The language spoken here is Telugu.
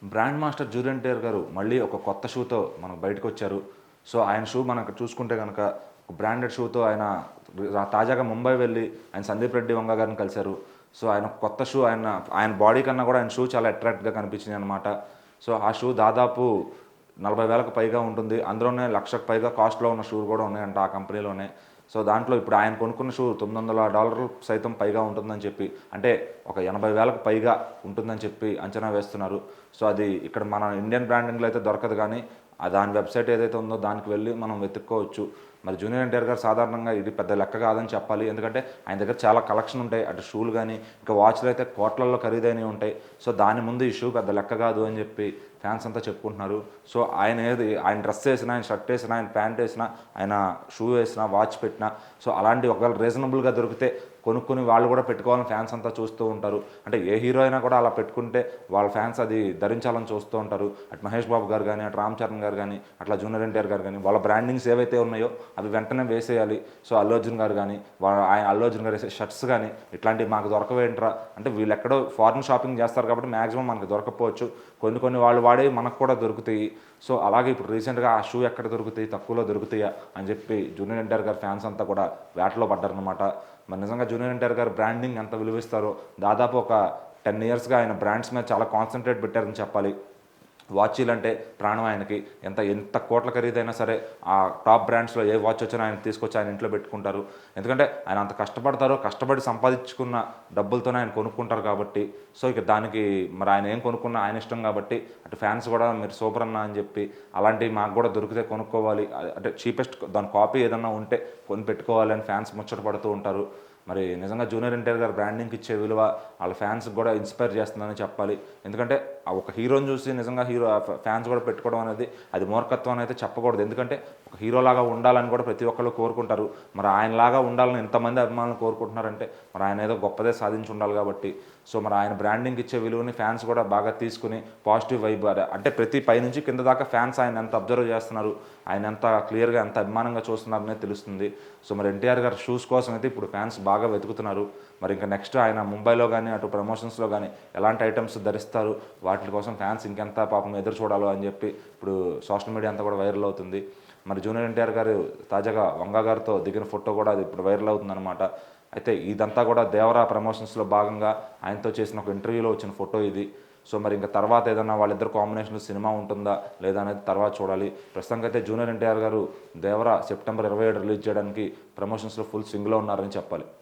బ్రాండ్ మాస్టర్ జూనియర్ ఎన్టీఆర్ గారు మళ్ళీ ఒక కొత్త షూతో మనకు బయటకొచ్చారు. సో, ఆయన షూ మనకు చూసుకుంటే గనక ఒక బ్రాండెడ్ షూతో ఆయన తాజాగా ముంబై వెళ్ళి ఆయన సందీప్ రెడ్డి వంగ గారిని కలిశారు. సో, ఆయన కొత్త షూ ఆయన బాడీ కన్నా కూడా ఆయన షూ చాలా అట్రాక్ట్‌గా కనిపించిందనమాట. సో, ఆ షూ దాదాపు 40,000కు పైగా ఉంటుంది. అందులోనే 1,00,000కు పైగా కాస్ట్‌లో ఉన్న షూలు కూడా ఉన్నాయంట ఆ కంపెనీలోనే. సో, దాంట్లో ఇప్పుడు ఆయన కొనుక్కున్న షూ $900 సైతం పైగా ఉంటుందని చెప్పి, అంటే ఒక 80,000కు పైగా ఉంటుందని చెప్పి అంచనా వేస్తున్నారు. సో, అది ఇక్కడ మన ఇండియన్ బ్రాండింగ్‌లో అయితే దొరకదు గానీ, దాని వెబ్‌సైట్ ఏదైతే ఉందో దానికి వెళ్ళి మనం వెతుక్కోవచ్చు. మరి జూనియర్ ఎన్టీఆర్ గారు సాధారణంగా ఇది పెద్ద లెక్క కాదని చెప్పాలి. ఎందుకంటే ఆయన దగ్గర చాలా కలెక్షన్ ఉంటాయి. అటు షూలు గానీ, ఇంకా వాచ్‌లు అయితే కోట్లల్లో ఖరీదైనవి ఉంటాయి. సో, దాని ముందు ఈ షూ పెద్ద లెక్క కాదు అని చెప్పి ఫ్యాన్స్ అంతా చెప్పుకుంటున్నారు. సో, ఆయన డ్రెస్ ఏసినా, ఆయన షర్ట్ ఏసినా, ఆయన ప్యాంట్ ఏసినా, ఆయన షూ ఏసినా, వాచ్ పెట్టినా, సో, అలాంటి ఒకవేళ రీజనబుల్‌గా దొరికితే కొనుక్కొని వాళ్ళు కూడా పెట్టుకోవాలని ఫ్యాన్స్ అంతా చూస్తూ ఉంటారు. అంటే ఏ హీరో అయినా కూడా అలా పెట్టుకుంటే వాళ్ళ ఫ్యాన్స్ అది ధరించాలని చూస్తూ ఉంటారు. అటు మహేష్ బాబు గారు గానీ, అటు రామ్ చరణ్ గారు గానీ, అట్లా జూనియర్ ఎన్టీఆర్ గారు గానీ, వాళ్ళ బ్రాండింగ్స్ ఏవైతే ఉన్నాయో అవి వెంటనే వేసేయాలి. సో, అల్లు అర్జున్ గారు గానీ, అల్లు అర్జున్ గారు వేసే షర్ట్స్ కానీ ఇట్లాంటివి మాకు దొరకవేంట్రా అంటే వీళ్ళు ఎక్కడో ఫారిన్ షాపింగ్ చేస్తారు కాబట్టి మ్యాక్సిమం మనకు దొరకపోవచ్చు. కొన్ని వాళ్ళు వాడేవి మనకు కూడా దొరుకుతాయి. సో, అలాగే ఇప్పుడు రీసెంట్గా ఆ షూ ఎక్కడ దొరుకుతాయి, తక్కువలో దొరుకుతాయా అని చెప్పి జూనియర్ ఎన్టీఆర్ గారి ఫ్యాన్స్ అంతా కూడా వేటలో పడ్డారనమాట. మరి నిజంగా జూనియర్ ఎన్టీఆర్ గారు బ్రాండింగ్ ఎంత విలువిస్తారో, దాదాపు ఒక 10 ఇయర్స్‌గా ఆయన బ్రాండ్స్ మీద చాలా కాన్సంట్రేట్ పెట్టారని చెప్పాలి. వాచీలంటే ప్రాణం ఆయనకి. ఎంత కోట్ల ఖరీదైనా సరే ఆ టాప్ బ్రాండ్స్‌లో ఏ వాచ్ వచ్చినా ఆయన తీసుకొచ్చి ఆయన ఇంట్లో పెట్టుకుంటారు. ఎందుకంటే ఆయన అంత కష్టపడతారు. కష్టపడి సంపాదించుకున్న డబ్బులతోనే ఆయన కొనుక్కుంటారు కాబట్టి, సో, ఇక దానికి మరి ఆయన ఏం కొనుక్కున్నా ఆయన ఇష్టం కాబట్టి అటు ఫ్యాన్స్ కూడా మీరు సూపర్ అన్న అని చెప్పి అలాంటివి మాకు కూడా దొరికితే కొనుక్కోవాలి. అంటే చీపెస్ట్ దాని కాపీ ఏదన్నా ఉంటే కొని పెట్టుకోవాలి అని ఫ్యాన్స్ ముచ్చట పడుతూ ఉంటారు. మరి నిజంగా జూనియర్ ఎన్టీఆర్ గారు బ్రాండింగ్‌కి ఇచ్చే విలువ వాళ్ళ ఫ్యాన్స్‌కి కూడా ఇన్స్పైర్ చేస్తుందని చెప్పాలి. ఎందుకంటే ఒక హీరోని చూసి నిజంగా ఫ్యాన్స్ కూడా పెట్టుకోవడం అనేది అది మూర్ఖత్వం అని అయితే చెప్పకూడదు. ఎందుకంటే ఒక హీరోలాగా ఉండాలని కూడా ప్రతి ఒక్కళ్ళు కోరుకుంటారు. మరి ఆయనలాగా ఉండాలని ఎంతమంది అభిమానులు కోరుకుంటున్నారంటే మరి ఆయన ఏదో గొప్పదే సాధించి ఉండాలి కాబట్టి, సో, మరి ఆయన బ్రాండింగ్‌కి ఇచ్చే విలువని ఫ్యాన్స్ కూడా బాగా తీసుకుని పాజిటివ్ వైబ్ అంటే ప్రతి పైనుంచి కింద దాకా ఫ్యాన్స్ ఆయన ఎంత అబ్జర్వ్ చేస్తున్నారు, ఆయన ఎంత క్లియర్‌గా ఎంత అభిమానంగా చూస్తున్నారనేది తెలుస్తుంది. సో, మరి ఎన్టీఆర్ గారి షూస్ కోసం అయితే ఇప్పుడు ఫ్యాన్స్ బాగా వెతుకుతున్నారు. మరి ఇంకా నెక్స్ట్ ఆయన ముంబైలో కానీ అటు ప్రమోషన్స్‌లో కానీ ఎలాంటి ఐటమ్స్ ధరిస్తారు, వాటి కోసం ఫ్యాన్స్ ఇంకెంత పాపం ఎదురు చూడాలో అని చెప్పి ఇప్పుడు సోషల్ మీడియా అంతా కూడా వైరల్ అవుతుంది. మరి జూనియర్ ఎన్టీఆర్ గారు తాజాగా వంగ గారితో దిగిన ఫోటో కూడా అది ఇప్పుడు వైరల్ అవుతుందన్నమాట. అయితే ఇదంతా కూడా దేవరా ప్రమోషన్స్‌లో భాగంగా ఆయనతో చేసిన ఒక ఇంటర్వ్యూలో వచ్చిన ఫోటో ఇది. సో, మరి ఇంకా తర్వాత ఏదన్నా వాళ్ళిద్దరు కాంబినేషన్‌లో సినిమా ఉంటుందా లేదా అనేది తర్వాత చూడాలి. ప్రస్తుతానికైతే జూనియర్ ఎన్టీఆర్ గారు దేవరా సెప్టెంబర్ 27 రిలీజ్ చేయడానికి ప్రమోషన్స్‌లో ఫుల్ స్వింగ్‌లో ఉన్నారని చెప్పాలి.